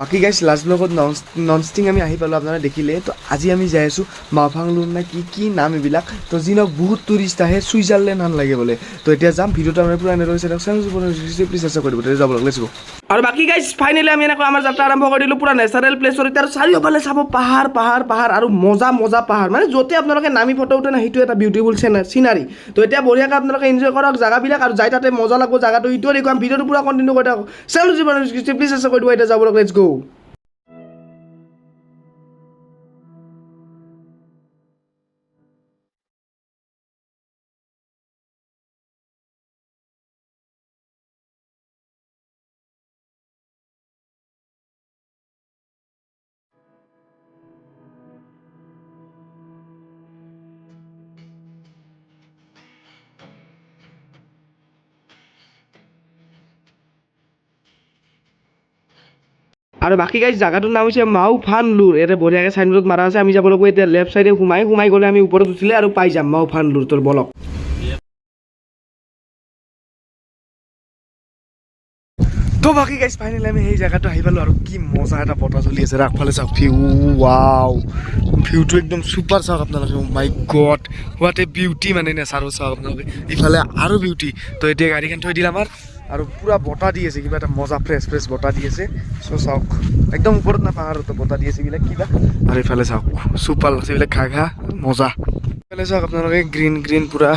বাকী গাইছ last ব্লগত non sting আমি আহি পালোঁ আপোনালোকে দেখিলে তো আজি আমি যাই আছোঁ মাওফাংলুৰ না কি নাম এইবিলাক তো যি নহওক বহুত টুৰিষ্ট আহে ছুইজাৰলেণ্ড হান লাগে বোলে তো এতিয়া যাম ভিডিঅ'টো আমাৰ পুৰা এনেদৰে প্লিজ চেষ্টা কৰিব তেতিয়া যাব লাগিব আৰু বাকী গাইছ ফাইনেলি আমি এনেকৈ আমাৰ যাত্ৰা আৰম্ভ কৰি দিলোঁ পুৰা নেচাৰেল প্লেচৰ এতিয়া চাৰিওফালে চাব পাহাৰ পাহাৰ পাহাৰ আৰু মজা মজা পাহাৰ মানে য'তে আপোনালোকে নামি ফটো উঠে না সেইটো এটা বিউটিফুল চিনাৰী তো এতিয়া বঢ়িয়াকৈ আপোনালোকে এনজয় কৰক জেগাবিলাক আৰু যাই তাতে মজা লাগব জেগাটো ইটোও দেখুৱাম ভিডিঅ'টো পুৰা কণ্টিনিউ কৰি থাকক চেনেল জীৱন প্লিজ চেষ্টা কৰিব এতিয়া যাব লেটছ গো আৰু বাকী গাইজ জাগাটোৰ নাম হৈছে মাওফাংলুৰ ইয়াতে বঢ়িয়াকৈ চাইনবোৰ্ডত মাৰা আছে আমি যাব লাগিব এতিয়া লেফ্ট চাইডে সোমাই গ'লে আমি ওপৰত উঠিলে আৰু পাই যাম মাওফাংলুৰ তোৰ বলক তো বাকী গাইজ ফাইনেলি আমি সেই জেগাটো আহি পালোঁ আৰু কি মজা এটা বতাহ চলি আছে আগফালে চাওক ভিউ ৱাও ভিউটো একদম চুপাৰ চাওক আপোনালোকে মাই গড হোৱাট এ বিউটি মানে নেচাৰো চাওক আপোনালোকে ইফালে আৰু বিউটি তো এতিয়া গাড়ীখন থৈ দিলে আমাৰ আৰু পুৰা বতাহ দি আছে কিবা এটা মজা ফ্ৰেছ বতাহ দি আছে চ' চাওক একদম ওপৰত না পাহাৰতো বতাহ দি আছে এইবিলাক কিবা আৰু ইফালে চাওক চুপাৰ আছে এইবিলাক ঘাঁহ মজা ইফালে চাওক আপোনালোকে গ্ৰীণ পুৰা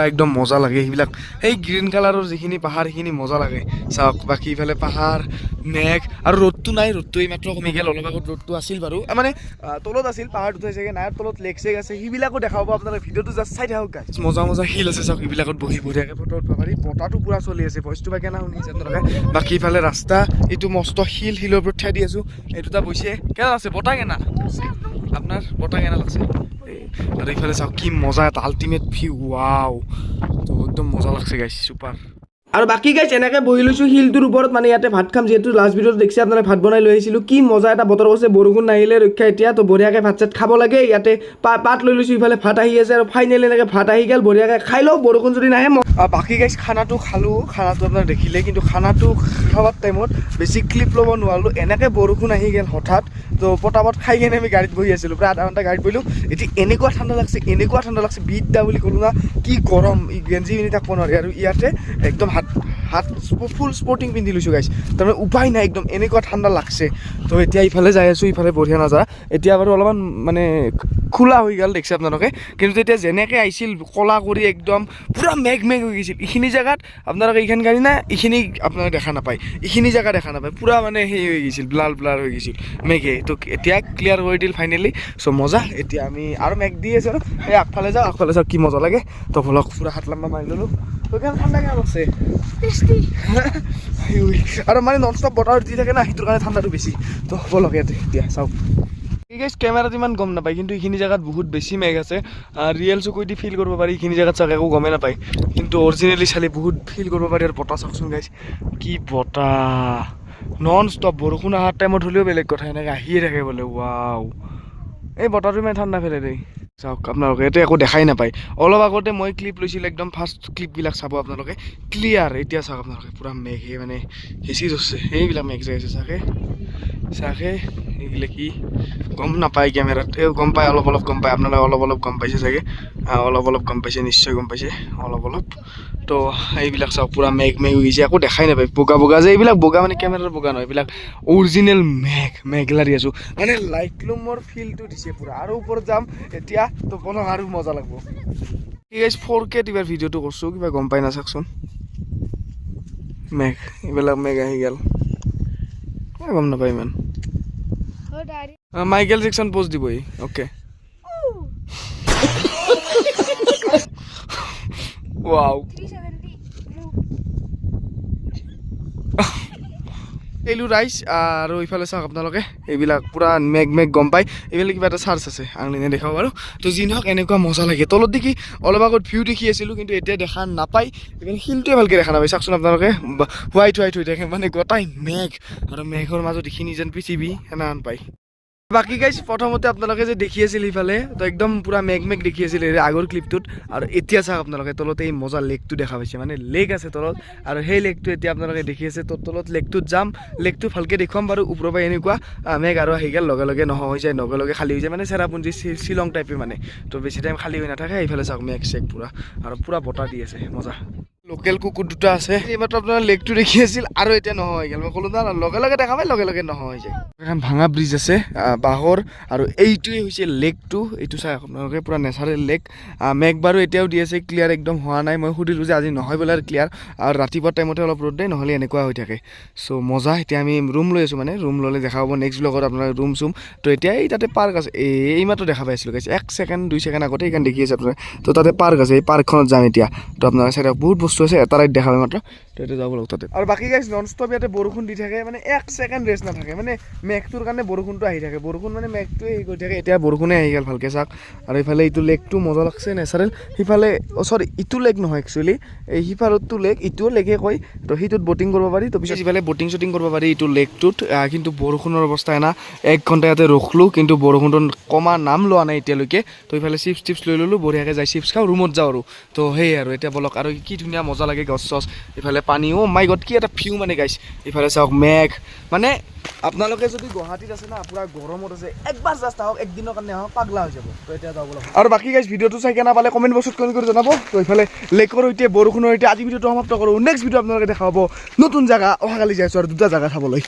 একদম মজা লাগে সেইবিলাক সেই গ্ৰীণ কালাৰৰ যিখিনি পাহাৰ সেইখিনি মজা লাগে চাওক বাকী ইফালে পাহাৰ মেঘ আৰু ৰ'দটো নাই ৰ'দটো এইমাত্ৰ কমি গ'ল অলপ আগত ৰ'দটো আছিল বাৰু মানে তলত আছিল পাহাৰত উঠাই চাগে নাই তলত লেক চেক আছে সেইবিলাকো দেখাব আপোনালোকে ভিডিঅ'টো জাষ্ট চাই থাকক গাইজ মজা শিল আছে চাওক এইবিলাকত বঢ়িয়াকৈ ফটো উঠিব পাৰি বতাহটো পুৰা চলি আছে ভইচটো বা কেনে শুনিছে আপোনালোকে বাকী ইফালে ৰাস্তা এইটো মস্ত শিলৰ ওপৰত ঠাই দি আছোঁ এই দুটা বৈছে কেনে আছে বতাহ কেনা আপোনাৰ বতাহ কেনা লাগছে আৰু এইফালে চাওক কি মজা এটা আল্টিমেট ভিউ ৱাও তো একদম মজা লাগছে গাইছ চুপাৰ আৰু বাকী গাইছ এনেকৈ বহি লৈছোঁ শিলটোৰ ওপৰত মানে ইয়াতে ভাত খাম যিহেতু লাষ্ট ভিডিঅ'ত দেখিছে আপোনালোকে ভাত বনাই লৈ আহিছিলোঁ কি মজা এটা বতৰ কৰিছে বৰষুণ নাহিলে ৰক্ষা এতিয়া তো বঢ়িয়াকৈ ভাত চাত খাব লাগে ইয়াতে পাত লৈ লৈছোঁ ইফালে ভাত আহি আছে আৰু ফাইনেলি এনেকৈ ভাত আহি গ'ল বঢ়িয়াকৈ খাই লওঁ বৰষুণ যদি নাহে বাকী গাইছ খানাটো খালোঁ খানাটো আপোনাৰ দেখিলে কিন্তু খানাটো খোৱাৰ টাইমত বেছি ক্লিপ ল'ব নোৱাৰিলোঁ এনেকৈ বৰষুণ আহি গ'ল হঠাৎ তো পটাপট খাই কিনে আমি গাড়ীত বহি আছিলোঁ প্ৰায় আধা ঘণ্টা গাড়ীত বহিলোঁ এতিয়া এনেকুৱা ঠাণ্ডা লাগছে বিদ্যা বুলি ক'লোঁ না কি গৰম গেঞ্জি পিন্ধি থাকিব নোৱাৰি আৰু ইয়াতে একদম হাত ফুল স্পৰ্টিং পিন্ধি লৈছোঁ গাইছ তাৰমানে উপায় নাই একদম এনেকুৱা ঠাণ্ডা লাগছে তো এতিয়া ইফালে যাই আছোঁ ইফালে বঢ়িয়া নাযায় এতিয়া বাৰু অলপমান মানে খোলা হৈ গ'ল দেখিছে আপোনালোকে কিন্তু তেতিয়া যেনেকৈ আহিছিল কলা কৰি একদম পূৰা মেঘ হৈ গৈছিল এইখিনি জেগাত আপোনালোকে এইখন গাড়ী নাই এইখিনি আপোনালোকে দেখা নাপায় এইখিনি জেগা দেখা নাপায় পূৰা মানে সেই হৈ গৈছিল ব্লাৰ হৈ গৈছিল মেঘে তো এতিয়া ক্লিয়াৰ কৰি দিল ফাইনেলি চ' মজা এতিয়া আমি আৰু মেঘ দি আছে আৰু এই আগফালে যাওঁ কি মজা লাগে তো ভলক পূৰা হাত লাম্বা মাৰি ল'লোঁ তো কেনে ঠাণ্ডা কেনে লাগছে আৰু মানে নন ষ্টপ বতাহ দি থাকে না সেইটোৰ কাৰণে ঠাণ্ডাটো বেছি তো বলক ইয়াতে এতিয়া চাওক গাইছ কেমেৰাত ইমান গম নাপায় কিন্তু এইখিনি জেগাত বহুত বেছি মেঘ আছে ৰিয়েল চকুই দি ফিল কৰিব পাৰি এইখিনি জেগাত চাওক একো গমেই নাপায় কিন্তু অৰিজিনেলি চালে বহুত ফিল কৰিব পাৰি আৰু বতাহ চাওকচোন গাইছ কি বতাহ নন ষ্টপ বৰষুণ অহাৰ টাইমত হ'লেও বেলেগ কথা এনেকৈ আহিয়ে থাকে বোলে ৱাও এই বতাহটো ইমান ঠাণ্ডা ফেলে দেই চাওক আপোনালোকে ইয়াতে একো দেখাই নাপায় অলপ আগতে মই ক্লিপ লৈছিলোঁ একদম ফাৰ্ষ্ট ক্লিপবিলাক চাব আপোনালোকে ক্লিয়াৰ এতিয়া চাওক আপোনালোকে পূৰা মেঘে মানে হেঁচি ধৰিছে সেইবিলাক মেঘ যাই আছে চাগে এইগিলা কি গম নাপায় কেমেৰাত গম পায় অলপ গম পায় আপোনালোকে অলপ গম পাইছে চাগে অলপ গম পাইছে নিশ্চয় গম পাইছে অলপ তো এইবিলাক চাওক পূৰা মেঘ হৈ গৈছে একো দেখাই নাপায় বগা যে এইবিলাক বগা মানে কেমেৰাৰ বগা নহয় এইবিলাক অৰিজিনেল মেঘ লাৰি আছোঁ মানে লাইটলুমৰ ফিলটো দিছে পূৰা আৰু ওপৰত যাম এতিয়া তো বলক আৰু মজা লাগিব কি গাইছ 4K টিভিৰ ভিডিঅ'টো কৰিছোঁ কিবা গম পাই না চাওকচোন এইবিলাক মেঘ আহি গ'ল গম নাপায় ইমান মাইকেল জেকচন পোজ দিবই অ'কে ৱাও এইটো ৰাইচ আৰু ইফালে চাওক আপোনালোকে এইবিলাক পূৰা মেঘ গম পায় এইবিলাক কিবা এটা চাৰ্চ আছে আঙলিনে দেখাব বাৰু তো যি নহওক এনেকুৱা মজা লাগে তলত দেখি অলপ আগত ভিউ দেখি আছিলোঁ কিন্তু এতিয়া দেখা নাপায় এইপিনে শিলটোৱে ভালকৈ দেখা নাপায় চাওকচোন আপোনালোকে হোৱাইট হৈ থাকে মানে গোটাই মেঘ আৰু মেঘৰ মাজত এইখিনি যেন পৃথিৱী সেনেহেন পায় বাকী গাইজ প্ৰথমতে আপোনালোকে যে দেখি আছিল সিফালে তো একদম পুৰা মেঘ দেখি আছিল আগৰ ক্লিপটোত আৰু এতিয়া চাওক আপোনালোকে তলত এই মজা লেকটো দেখা পাইছে মানে লেক আছে তলত আৰু সেই লেকটো এতিয়া আপোনালোকে দেখি আছে তো তলত লেকটোত যাম লেকটো ভালকৈ দেখুৱাম বাৰু ওপৰৰ পৰা এনেকুৱা মেঘ আৰু আহি গ'ল লগে লগে হৈ যায় লগে লগে খালী হৈ যায় মানে চেৰাপুঞ্জী শ্বিলং টাইপে মানে তো বেছি টাইম খালী হৈ নাথাকে এইফালে চাওক মেঘ চেক পুৰা আৰু পুৰা বতাহ দি আছে মজা লোকেল কুকুৰ দুটা আছে এইমাত্ৰ আপোনাৰ লেকটো দেখি আছিল আৰু এতিয়া হৈ গ'ল মই ক'লো না লগে লগে দেখা পাই লগে লগে হৈ যায় এখন ভাঙা ব্ৰিজ আছে বাঁহৰ আৰু এইটোৱে হৈছে লেকটো এইটো চাই আপোনালোকে পুৰা নেচাৰেল লেক মেঘ বাৰু এতিয়াও দি আছে ক্লিয়াৰ একদম হোৱা নাই মই সুধিলোঁ যে আজি নহয় বোলে ক্লিয়াৰ আৰু ৰাতিপুৱা টাইমতে অলপ ৰ'দ দিয়ে নহ'লে এনেকুৱা হৈ থাকে চ' মজা এতিয়া আমি ৰুম লৈ আছোঁ মানে ৰুম ল'লে দেখা পাব নেক্সট ব্লগত আপোনাৰ ৰুম চুম তো এতিয়া এই তাতে পাৰ্ক আছে এইমাত্ৰ দেখা পাইছিলোঁ গাইছ 1 ছেকেণ্ড 2 ছেকেণ্ড আগতে এইখন দেখি আছে আপোনাৰ তো তাতে পাৰ্ক আছে এই পাৰ্কখনত যাম এতিয়া তো আপোনাৰ চাইডত বহুত বস্তু আছে এটা ৰাইড দেখা পাই মাত্ৰ তো এতিয়া যাব লাগিব তাতে আৰু বাকী গাইছ নন ষ্টপ ইয়াতে বৰষুণ দি থাকে মানে 1 ছেকেণ্ড ৰেষ্ট নাথাকে মানে মেঘটোৰ কাৰণে বৰষুণটো আহি থাকে বৰষুণ মানে মেঘটোৱে হেৰি কৰি থাকে এতিয়া বৰষুণে আহি গ'ল ভালকৈ চাওক আৰু এইফালে এইটো লেকটো মজা লাগছে নেচাৰেল সিফালে চৰি ইটো লেক নহয় একচুৱেলি এই সিফালতো লেক ইটোও লেকে কয় তো সেইটোত বটিং কৰিব পাৰি তো পিছত সিফালে বটিং শ্বটিং কৰিব পাৰি এইটো লেকটোত কিন্তু বৰষুণৰ অৱস্থা এনা 1 ঘণ্টা ইয়াতে ৰখলোঁ কিন্তু বৰষুণটো কমা নাম লোৱা নাই এতিয়ালৈকে তো এইফালে চিপছ লৈ ল'লোঁ বঢ়িয়াকৈ যাই চিপছ খাওঁ ৰুমত যাওঁ তো সেই আৰু এতিয়া বলক আৰু কি ধুনীয়া মজা লাগে গছ চছ ইফালে পানী মাই গড কি এটা ভিউ মানে গাইছ ইফালে চাওক মেঘ মানে আপোনালোকে যদি গুৱাহাটীত আছে না পুৰা গৰমত আছে একবাৰ জাষ্ট আহক একদিনৰ কাৰণে আহক পাগলা হৈ যাব তো এতিয়া যাব লাগিব আৰু বাকী গাইছ ভিডিঅ'টো চাই কেনে পালে কমেণ্ট বক্সত কমেণ্ট কৰি জনাব তো ইফালে লেকৰ সৈতে বৰষুণৰ সৈতে আজি ভিডিঅ'টো সমাপ্ত কৰোঁ নেক্সট ভিডিঅ' আপোনালোকে দেখা পাব নতুন জেগা অহাকালি যাই আছোঁ আৰু 2টা জেগা চাবলৈ